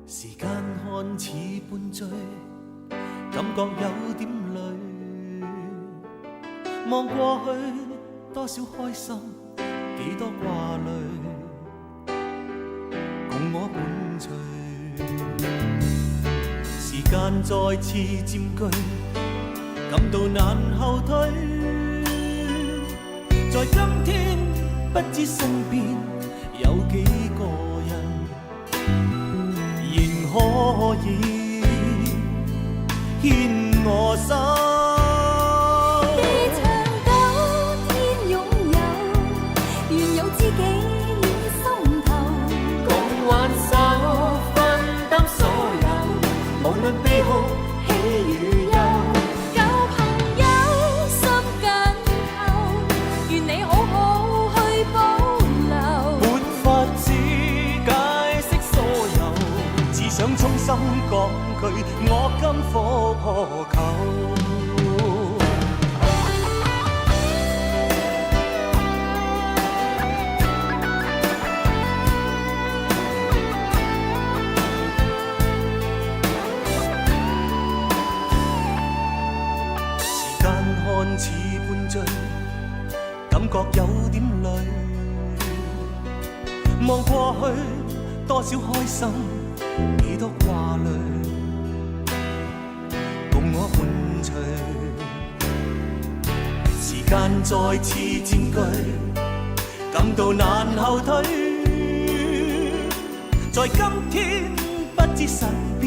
時間看似半醉，感覺有點累。望過去，多少開心，幾多掛慮，共我伴隨。時間再次佔據，感到難後退。在今天，不知身邊有幾個人，仍可以牽我手。悲哭喜與憂，舊朋友心緊扣，願你好好去保留。沒法子解釋所有，只想衷心講句我今復何求。看似半醉，感覺有點累。望過去，多少開心，幾多掛慮，共我伴隨。時間再次佔據，感到難後退。在今天，不知身邊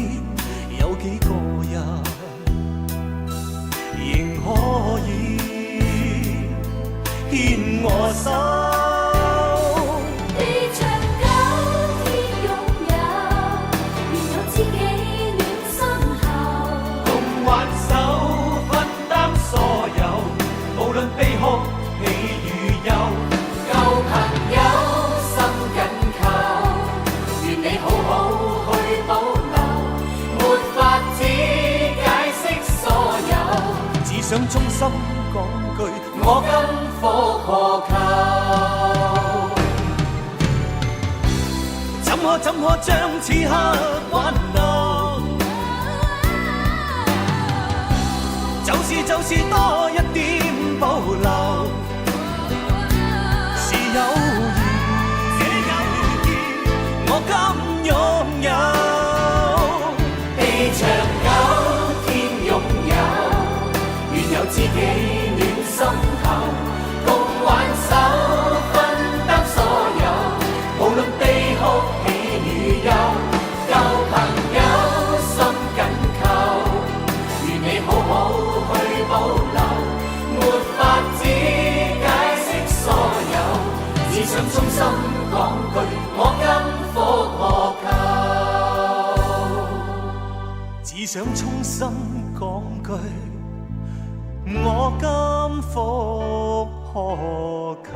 有幾個人，仍可以牽我手。地長久天擁有，願有知己戀心後，共挽手分擔所有，無論悲哭喜與憂。舊朋友心緊扣，願你好好去保留，沒法子解釋所有，只想衷心講句我今復何求。怎可將此刻挽留，就是多一點保留，是友誼我今擁有。地長久天擁有，願有知己戀心頭，共挽手分擔所有，無論悲哭喜與憂。舊朋友心緊扣，願你好好去保留，沒法子解釋所有，只想衷心講句我今復何求。只想衷心講句我今復何求。